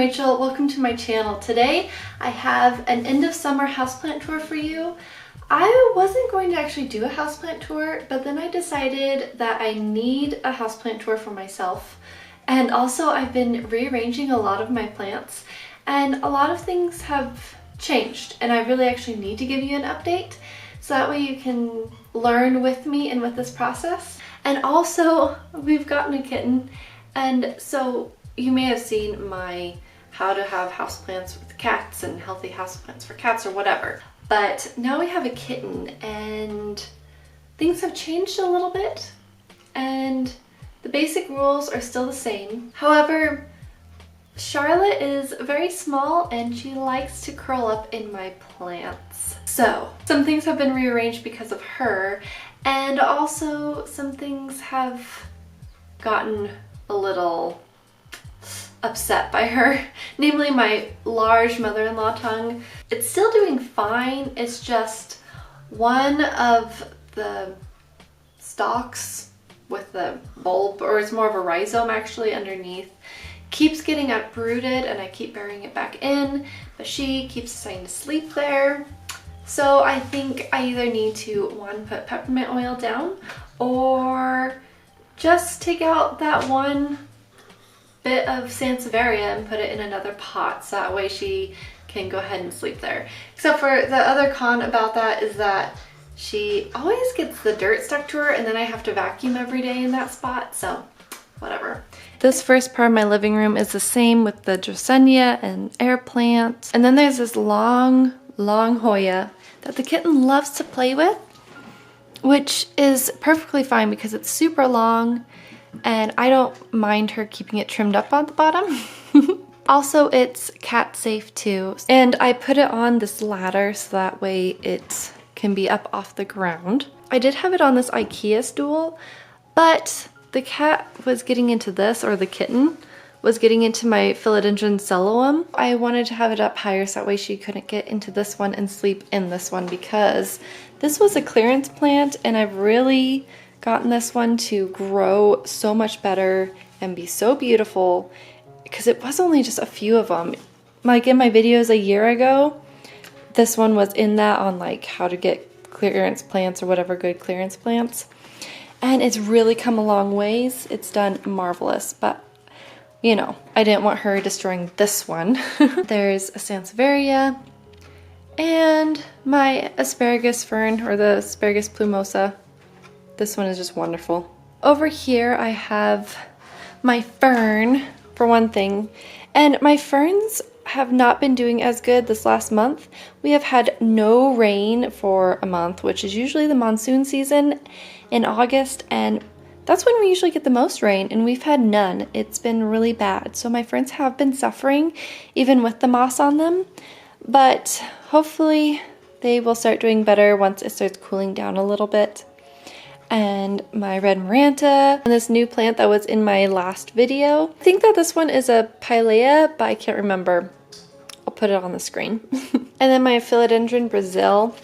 Rachel. Welcome to my channel. Today I have an end of summer houseplant tour for you. I wasn't going to actually do a houseplant tour, but then I decided that I need a houseplant tour for myself. And also I've been rearranging a lot of my plants and a lot of things have changed and I really actually need to give you an update so that way you can learn with me and with this process. And also we've gotten a kitten, and so you may have seen my how to have houseplants with cats and healthy houseplants for cats or whatever. But now we have a kitten and things have changed a little bit and the basic rules are still the same. However, Charlotte is very small and she likes to curl up in my plants. So some things have been rearranged because of her, and also some things have gotten a little upset by her, namely my large mother-in-law tongue. It's still doing fine, it's just one of the stalks with the bulb, or it's more of a rhizome actually underneath, keeps getting uprooted and I keep burying it back in, but she keeps deciding to sleep there. So I think I either need to, one, put peppermint oil down, or just take out that one bit of Sansevieria and put it in another pot so that way she can go ahead and sleep there. Except for the other con about that is that she always gets the dirt stuck to her and then I have to vacuum every day in that spot, so whatever. This first part of my living room is the same with the Dracenia and air plants. And then there's this long Hoya that the kitten loves to play with, which is perfectly fine because it's super long and I don't mind her keeping it trimmed up on the bottom. Also, it's cat safe too. And I put it on this ladder so that way it can be up off the ground. I did have it on this IKEA stool, but the cat was getting into this, or the kitten was getting into my philodendron cellulum. I wanted to have it up higher so that way she couldn't get into this one and sleep in this one, because this was a clearance plant and I've really gotten this one to grow so much better and be so beautiful because it was only just a few of them. Like in my videos a year ago, this one was in that on like how to get clearance plants or whatever, good clearance plants. And it's really come a long ways. It's done marvelous, but you know, I didn't want her destroying this one. There's a Sansevieria and my asparagus fern, or the asparagus plumosa. This one is just wonderful. Over here I have my fern, for one thing, and my ferns have not been doing as good this last month. We have had no rain for a month, which is usually the monsoon season in August, and that's when we usually get the most rain, and we've had none. It's been really bad. So my ferns have been suffering, even with the moss on them, but hopefully they will start doing better once it starts cooling down a little bit. And my red maranta, and this new plant that was in my last video. I think that this one is a pilea, but I can't remember. I'll put it on the screen. And then my philodendron Brazil.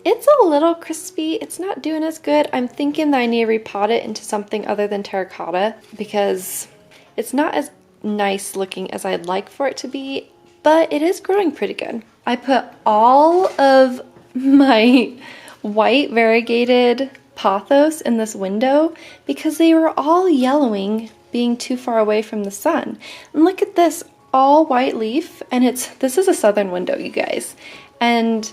It's a little crispy. It's not doing as good. I'm thinking that I need to repot it into something other than terracotta because it's not as nice looking as I'd like for it to be, but it is growing pretty good. I put all of my white variegated Pothos in this window because they were all yellowing, being too far away from the sun. And look at this, all white leaf, and this is a southern window, you guys, and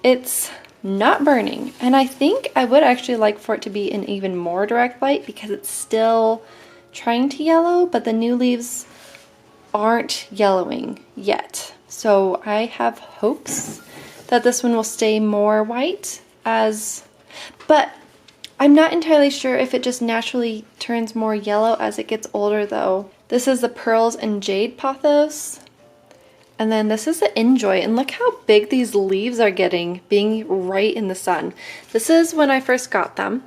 it's not burning. And I think I would actually like for it to be in even more direct light because it's still trying to yellow, but the new leaves aren't yellowing yet. So I have hopes that this one will stay more white but I'm not entirely sure if it just naturally turns more yellow as it gets older though. This is the Pearls and Jade Pothos. And then this is the Enjoy, and look how big these leaves are getting, being right in the sun. This is when I first got them,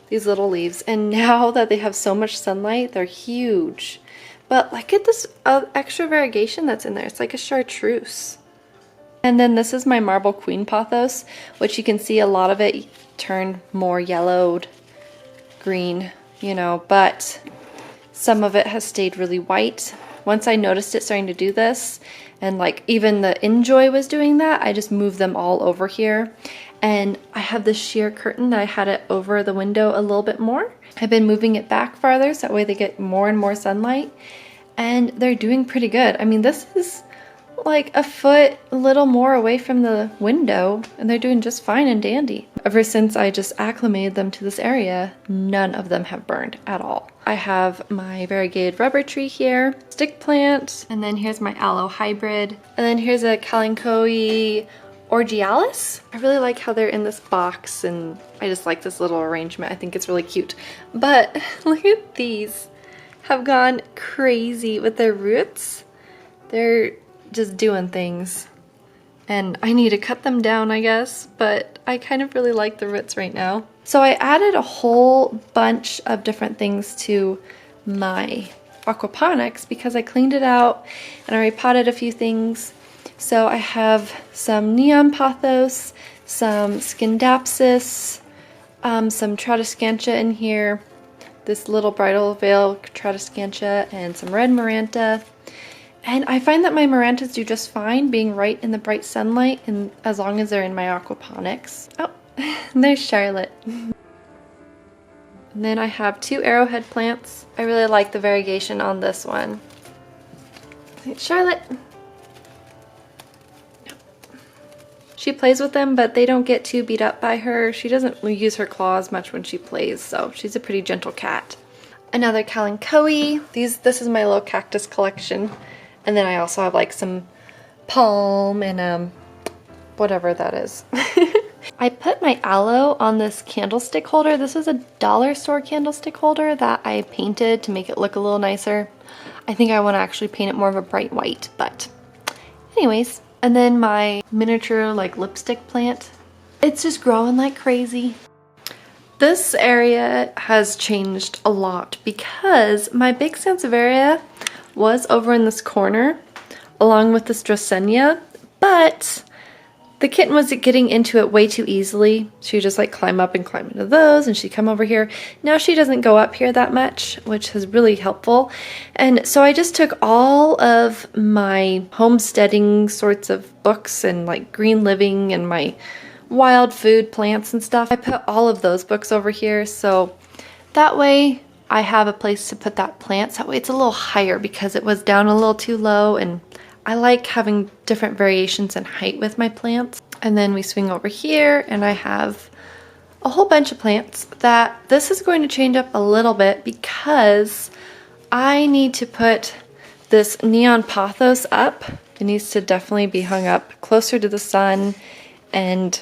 these little leaves, and now that they have so much sunlight, they're huge. But look at this extra variegation that's in there. It's like a chartreuse. And then this is my Marble Queen Pothos, which you can see a lot of it turned more yellowed green, you know, but some of it has stayed really white. once I noticed it starting to do this, and like even the Enjoy was doing that, I just moved them all over here. And I have this sheer curtain that I had it over the window a little bit more. I've been moving it back farther so that way they get more and more sunlight, and they're doing pretty good. I mean, this is like a foot a little more away from the window, and they're doing just fine and dandy. Ever since I just acclimated them to this area, none of them have burned at all. I have my variegated rubber tree here, stick plant, and then here's my aloe hybrid, and then here's a Kalanchoe Orgialis. I really like how they're in this box, and I just like this little arrangement. I think it's really cute. But look at these. Have gone crazy with their roots. They're just doing things. And I need to cut them down, I guess, but I kind of really like the roots right now. So I added a whole bunch of different things to my aquaponics because I cleaned it out and I repotted a few things. So I have some neon pothos, some scindapsus, some tradescantia in here, this little bridal veil tradescantia, and some red maranta. And I find that my marantas do just fine being right in the bright sunlight, and as long as they're in my aquaponics. Oh, there's Charlotte. And then I have 2 arrowhead plants. I really like the variegation on this one. Charlotte. She plays with them, but they don't get too beat up by her. She doesn't use her claws much when she plays, so she's a pretty gentle cat. Another Kalanchoe. This is my little cactus collection. And then I also have like some palm and whatever that is. I put my aloe on this candlestick holder. This is a dollar store candlestick holder that I painted to make it look a little nicer. I think I want to actually paint it more of a bright white, but anyways. And then my miniature like lipstick plant. It's just growing like crazy. This area has changed a lot because my big Sansevieria was over in this corner along with this Dracenia, but the kitten was getting into it way too easily. She would just like climb up and climb into those, and she'd come over here. Now she doesn't go up here that much, which is really helpful. And so I just took all of my homesteading sorts of books and like green living and my wild food plants and stuff. I put all of those books over here, so that way I have a place to put that plant. So that way it's a little higher because it was down a little too low, and I like having different variations in height with my plants. And then we swing over here and I have a whole bunch of plants that this is going to change up a little bit because I need to put this neon pothos up. It needs to definitely be hung up closer to the sun, and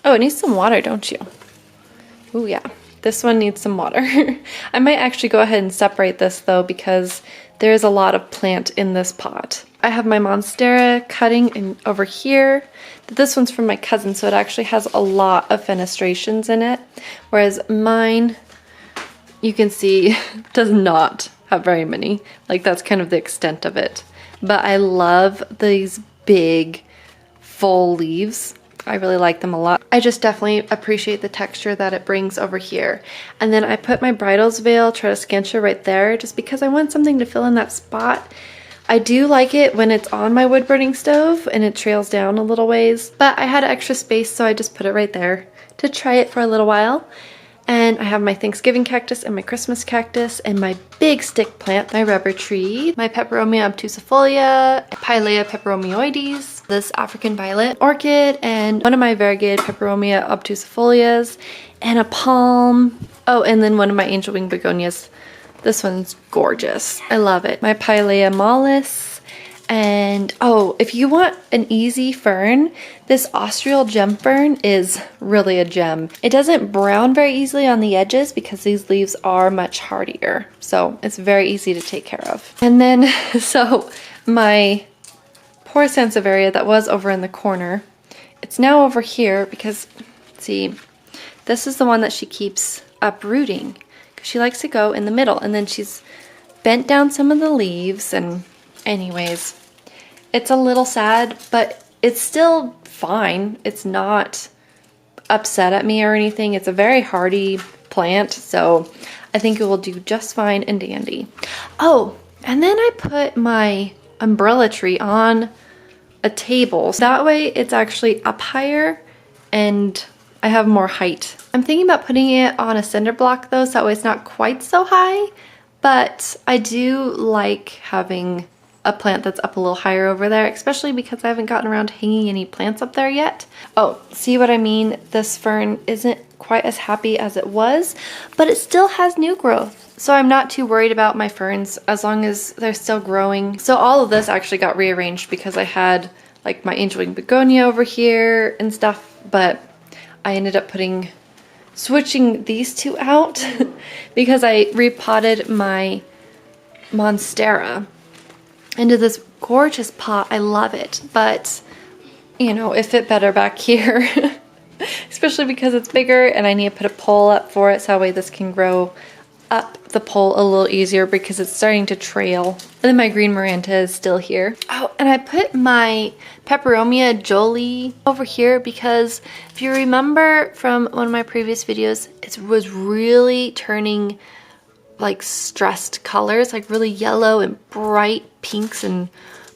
oh, it needs some water, don't you? Oh yeah, this one needs some water. I might actually go ahead and separate this though because there's a lot of plant in this pot. I have my Monstera cutting over here. This one's from my cousin, so it actually has a lot of fenestrations in it, whereas mine, you can see, does not have very many. Like, that's kind of the extent of it. But I love these big, full leaves. I really like them a lot. I just definitely appreciate the texture that it brings over here. And then I put my bridal's veil tradescantia right there just because I want something to fill in that spot. I do like it when it's on my wood burning stove and it trails down a little ways, but I had extra space, so I just put it right there to try it for a little while. And I have my Thanksgiving cactus and my Christmas cactus and my big stick plant, my rubber tree, my Peperomia obtusifolia, Pilea peperomioides, this African violet orchid, and one of my variegated Peperomia obtusifolias, and a palm. Oh, and then one of my angel wing begonias. This one's gorgeous. I love it. My Pilea mollis. And oh, if you want an easy fern, this Austrial gem fern is really a gem. It doesn't brown very easily on the edges because these leaves are much hardier. So it's very easy to take care of. And then, so my poor Sansevieria that was over in the corner, it's now over here because, see, this is the one that she keeps uprooting. She likes to go in the middle, and then she's bent down some of the leaves, and anyways, it's a little sad, but it's still fine. It's not upset at me or anything. It's a very hardy plant, so I think it will do just fine and dandy. Oh, And then I put my umbrella tree on a table. That way it's actually up higher and I have more height. I'm thinking about putting it on a cinder block though, so that way it's not quite so high, but I do like having a plant that's up a little higher over there, especially because I haven't gotten around to hanging any plants up there yet. Oh, see what I mean? This fern isn't quite as happy as it was, but it still has new growth. So I'm not too worried about my ferns as long as they're still growing. So all of this actually got rearranged because I had like my angel wing begonia over here and stuff, but I ended up switching these two out because I repotted my monstera into this gorgeous pot. I love it, but you know, it fit better back here, especially because it's bigger and I need to put a pole up for it so that way this can grow up the pole a little easier because it's starting to trail. And then my green Maranta is still here. Oh, and I put my Peperomia Jolie over here because if you remember from one of my previous videos, it was really turning like stressed colors, like really yellow and bright pinks and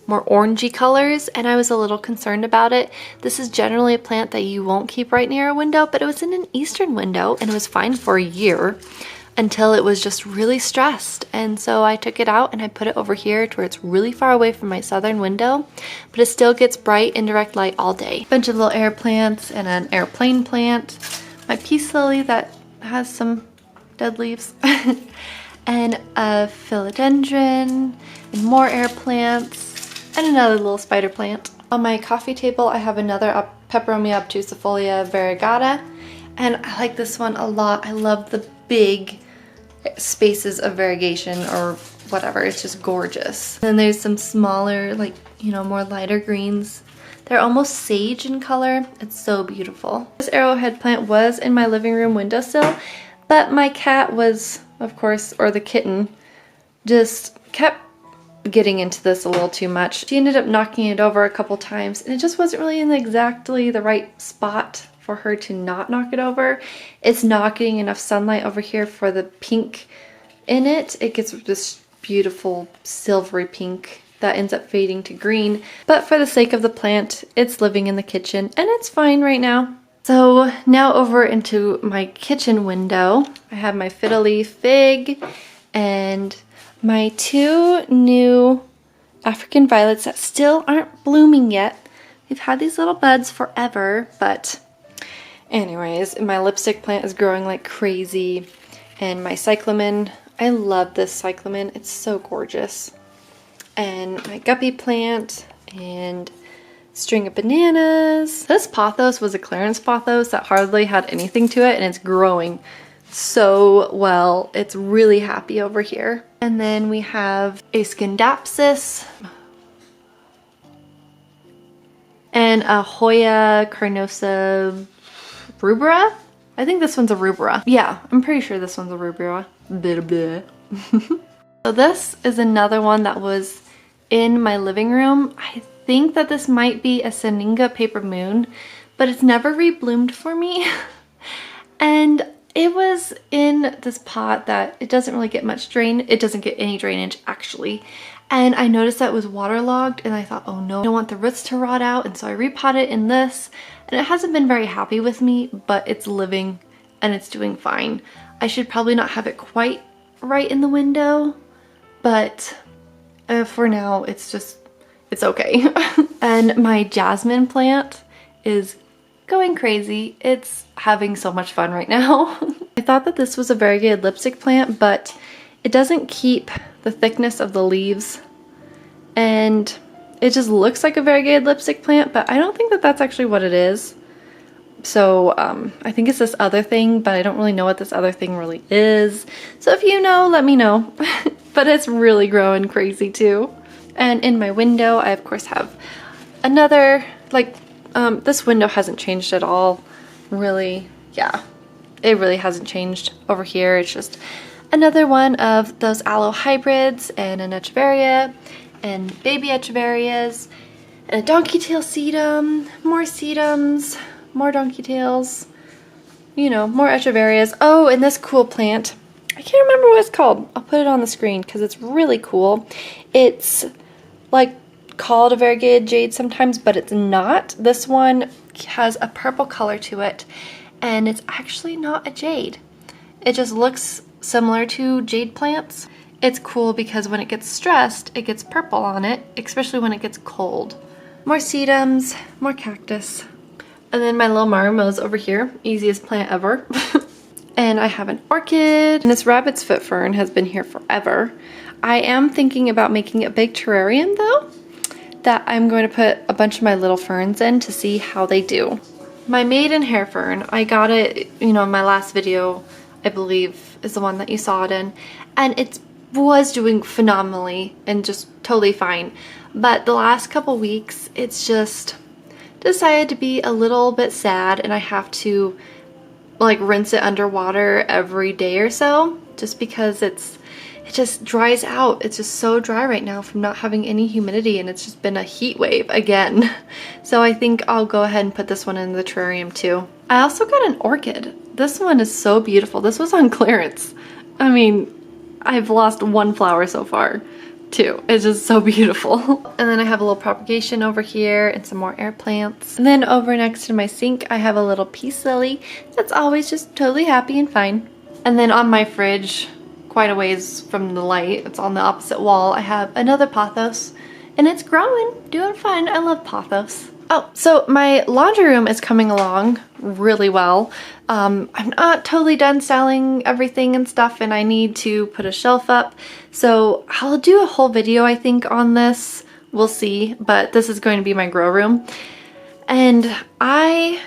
more orangey colors, and I was a little concerned about it. This is generally a plant that you won't keep right near a window, but it was in an eastern window and it was fine for a year until it was just really stressed. And so I took it out and I put it over here to where it's really far away from my southern window, but it still gets bright indirect light all day. Bunch of little air plants and an airplane plant. My peace lily that has some dead leaves. And a philodendron and more air plants and another little spider plant. On my coffee table I have another Peperomia obtusifolia variegata, and I like this one a lot. I love the big spaces of variegation or whatever. It's just gorgeous. And then there's some smaller, like, you know, more lighter greens. They're almost sage in color. It's so beautiful. This arrowhead plant was in my living room windowsill, but my cat was, of course, or the kitten, just kept getting into this a little too much. She ended up knocking it over a couple times and it just wasn't really in exactly the right spot for her to not knock it over. It's not getting enough sunlight over here for the pink in it. It gets this beautiful silvery pink that ends up fading to green. But for the sake of the plant, it's living in the kitchen and it's fine right now. So now over into my kitchen window, I have my fiddle leaf fig and my two new African violets that still aren't blooming yet. They've had these little buds forever, but anyways, my lipstick plant is growing like crazy. And my cyclamen, I love this cyclamen. It's so gorgeous. And my guppy plant and string of bananas. This pothos was a clearance pothos that hardly had anything to it, and it's growing so well. It's really happy over here. And then we have a Scindapsus and a Hoya carnosa rubra. I think this one's a rubra. Yeah, I'm pretty sure this one's a rubra. Blah, blah. So this is another one that was in my living room. I think that this might be a Seninga Paper Moon, but it's never rebloomed for me. And it was in this pot that it doesn't really get much drain. It doesn't get any drainage actually. And I noticed that it was waterlogged and I thought, oh no, I don't want the roots to rot out. And so I repotted it in this, and it hasn't been very happy with me, but it's living and it's doing fine. I should probably not have it quite right in the window, but for now it's okay. And my jasmine plant is going crazy. It's having so much fun right now. I thought that this was a variegated lipstick plant, but it doesn't keep the thickness of the leaves, and it just looks like a variegated lipstick plant, but I don't think that that's actually what it is. So I think it's this other thing, but I don't really know what this other thing really is. So if you know, let me know. But it's really growing crazy too. And in my window, I of course have another, like, this window hasn't changed at all, really. Yeah, it really hasn't changed over here. It's just another one of those aloe hybrids and an echeveria and baby echeverias and a donkey tail sedum, more sedums, more donkey tails, you know, more echeverias. Oh, and this cool plant, I can't remember what it's called. I'll put it on the screen because it's really cool. It's like called a variegated jade sometimes, but it's not. This one has a purple color to it, and it's actually not a jade. It just looks similar to jade plants. It's cool because when it gets stressed, it gets purple on it, especially when it gets cold. More sedums, more cactus. And then my little marimo's over here, easiest plant ever. And I have an orchid. And this rabbit's foot fern has been here forever. I am thinking about making a big terrarium though, that I'm going to put a bunch of my little ferns in to see how they do. My maiden hair fern, I got it, you know, in my last video, I believe is the one that you saw it in. And it was doing phenomenally and just totally fine. But the last couple weeks, it's just decided to be a little bit sad, and I have to like rinse it underwater every day or so just because it just dries out. It's just so dry right now from not having any humidity, and it's just been a heat wave again. So I think I'll go ahead and put this one in the terrarium too. I also got an orchid. This one is so beautiful. This was on clearance. I mean, I've lost one flower so far too. It's just so beautiful. And then I have a little propagation over here and some more air plants. And then over next to my sink, I have a little peace lily that's always just totally happy and fine. And then on my fridge, quite a ways from the light, it's on the opposite wall, I have another pothos, and it's growing, doing fine. I love pothos. Oh, so my laundry room is coming along really well. I'm not totally done styling everything and stuff, and I need to put a shelf up. So I'll do a whole video, I think, on this. We'll see, but this is going to be my grow room. And I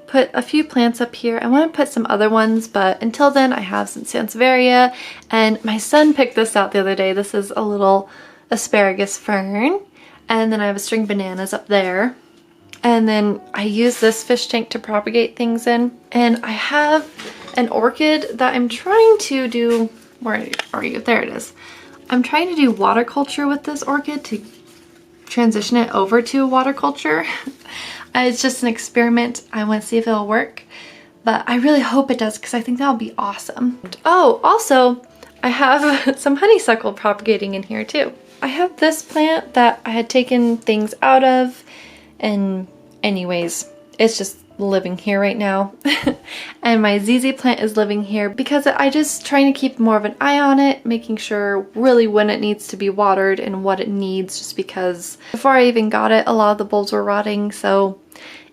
put a few plants up here. I want to put some other ones, but until then I have some sansevieria, and my son picked this out the other day. This is a little asparagus fern, and then I have a string bananas up there. And then I use this fish tank to propagate things in. And I have an orchid that I'm trying to do, where are you? There it is. I'm trying to do water culture with this orchid to transition it over to water culture. It's just an experiment. I want to see if it'll work, but I really hope it does because I think that'll be awesome. Oh, also I have some honeysuckle propagating in here too. I have this plant that I had taken things out of, and anyways, it's just living here right now. And my ZZ plant is living here because I just trying to keep more of an eye on it, making sure really when it needs to be watered and what it needs, just because before I even got it, a lot of the bulbs were rotting, so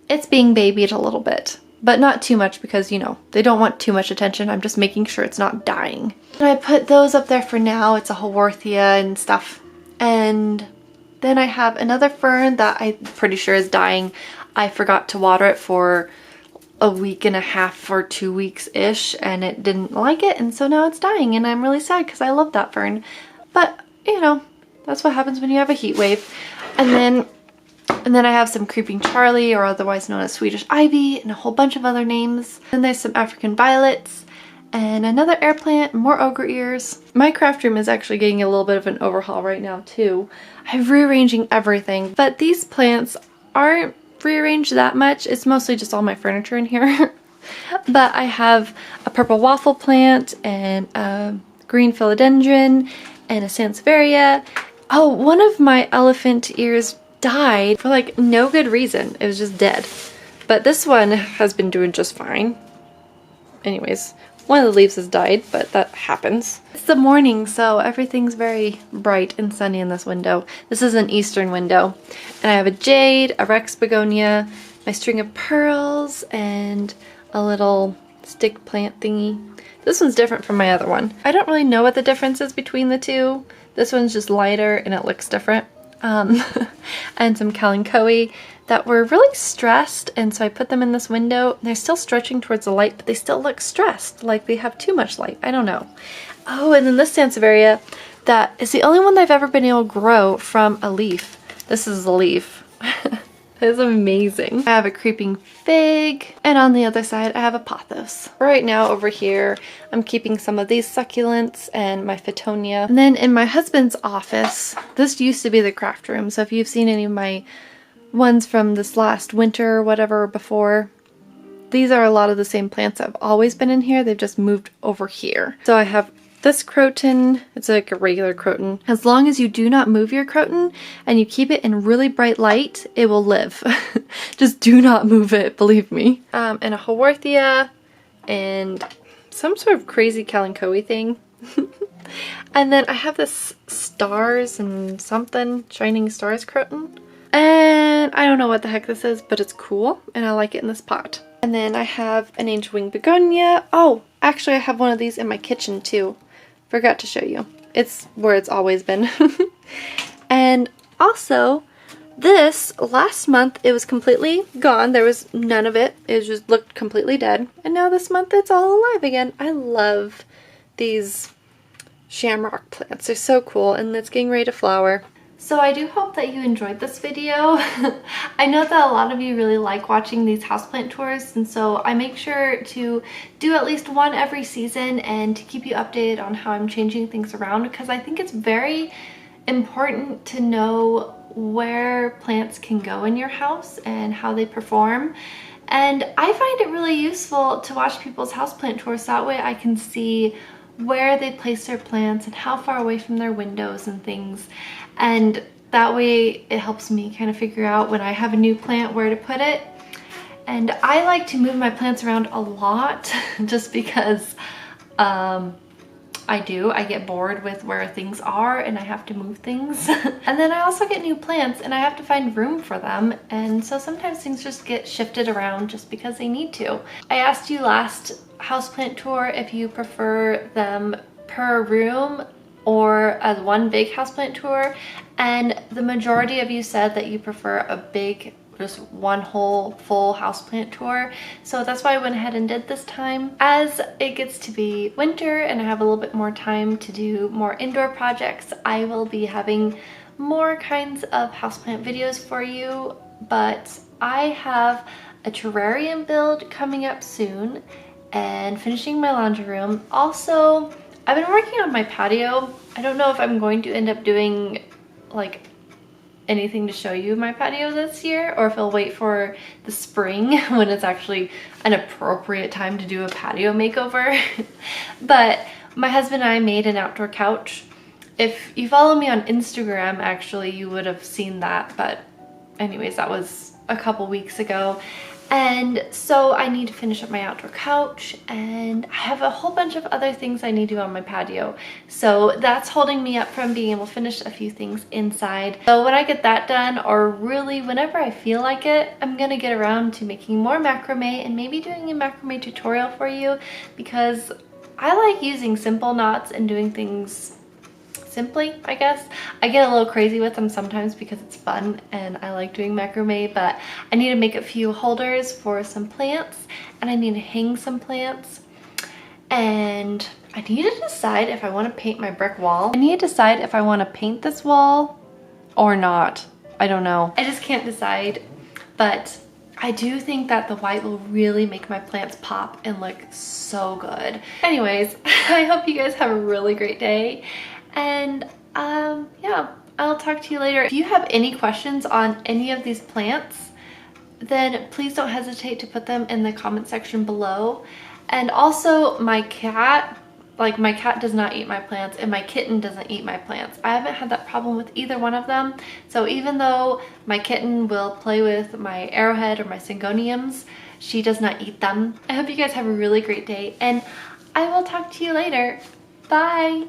it's being babied a little bit. But not too much because, you know, they don't want too much attention. I'm just making sure it's not dying. And I put those up there for now. It's a Haworthia and stuff. And then I have another fern that I'm pretty sure is dying. I forgot to water it for a week and a half or 2 weeks-ish, and it didn't like it, and so now it's dying, and I'm really sad because I love that fern. But, you know, that's what happens when you have a heat wave. And then I have some creeping Charlie, or otherwise known as Swedish ivy, and a whole bunch of other names. Then there's some African violets, and another air plant, more ogre ears. My craft room is actually getting a little bit of an overhaul right now too. I'm rearranging everything, but these plants aren't rearranged that much. It's mostly just all my furniture in here. But I have a purple waffle plant and a green philodendron and a sansevieria. Oh, one of my elephant ears died for like no good reason. It was just dead. But this one has been doing just fine. Anyways, one of the leaves has died, but that happens. It's the morning, so everything's very bright and sunny in this window. This is an eastern window. And I have a jade, a Rex begonia, my string of pearls, and a little stick plant thingy. This one's different from my other one. I don't really know what the difference is between the two. This one's just lighter and it looks different. And some kalanchoe that were really stressed, and so I put them in this window. They're still stretching towards the light, but they still look stressed, like they have too much light. I don't know. Oh, and then this sansevieria that is the only one I've ever been able to grow from a leaf. This is a leaf. It's amazing. I have a creeping fig, and on the other side I have a pothos. Right now over here I'm keeping some of these succulents and my Fittonia. And then in my husband's office, this used to be the craft room, so if you've seen any of my ones from this last winter or whatever before, these are a lot of the same plants that have always been in here. They've just moved over here. So I have This croton, it's like a regular croton. As long as you do not move your croton and you keep it in really bright light, it will live. Just do not move it, believe me. And a Haworthia and some sort of crazy Kalanchoe thing. And then I have this stars and something, shining stars croton. And I don't know what the heck this is, but it's cool and I like it in this pot. And then I have an angel wing begonia. Oh, actually I have one of these in my kitchen too. Forgot to show you. It's where it's always been. And also, this last month it was completely gone. There was none of it. It just looked completely dead. And now this month it's all alive again. I love these shamrock plants. They're so cool and it's getting ready to flower. So I do hope that you enjoyed this video. I know that a lot of you really like watching these houseplant tours, and so I make sure to do at least one every season and to keep you updated on how I'm changing things around, because I think it's very important to know where plants can go in your house and how they perform. And I find it really useful to watch people's houseplant tours, so that way I can see where they place their plants and how far away from their windows and things. And that way it helps me kind of figure out when I have a new plant where to put it. And I like to move my plants around a lot just because I get bored with where things are and I have to move things. And then I also get new plants and I have to find room for them. And so sometimes things just get shifted around just because they need to. I asked you last houseplant tour if you prefer them per room or as one big houseplant tour, and the majority of you said that you prefer a big, just one whole full houseplant tour. So that's why I went ahead and did this time. As it gets to be winter and I have a little bit more time to do more indoor projects, I will be having more kinds of houseplant videos for you, but I have a terrarium build coming up soon and finishing my laundry room. Also, I've been working on my patio. I don't know if I'm going to end up doing like anything to show you my patio this year, or if I'll wait for the spring when it's actually an appropriate time to do a patio makeover. But my husband and I made an outdoor couch. If you follow me on Instagram, actually, you would have seen that. But anyways, that was a couple weeks ago. And so I need to finish up my outdoor couch, and I have a whole bunch of other things I need to do on my patio. So that's holding me up from being able to finish a few things inside. So when I get that done, or really whenever I feel like it, I'm gonna get around to making more macrame and maybe doing a macrame tutorial for you, because I like using simple knots and doing things simply, I guess. I get a little crazy with them sometimes because it's fun and I like doing macrame, but I need to make a few holders for some plants and I need to hang some plants, and I need to decide if I want to paint my brick wall. I need to decide if I want to paint this wall or not. I don't know. I just can't decide, but I do think that the white will really make my plants pop and look so good. Anyways, I hope you guys have a really great day. And yeah, I'll talk to you later. If you have any questions on any of these plants, then please don't hesitate to put them in the comment section below. And also my cat does not eat my plants and my kitten doesn't eat my plants. I haven't had that problem with either one of them. So even though my kitten will play with my arrowhead or my syngoniums, she does not eat them. I hope you guys have a really great day and I will talk to you later. Bye.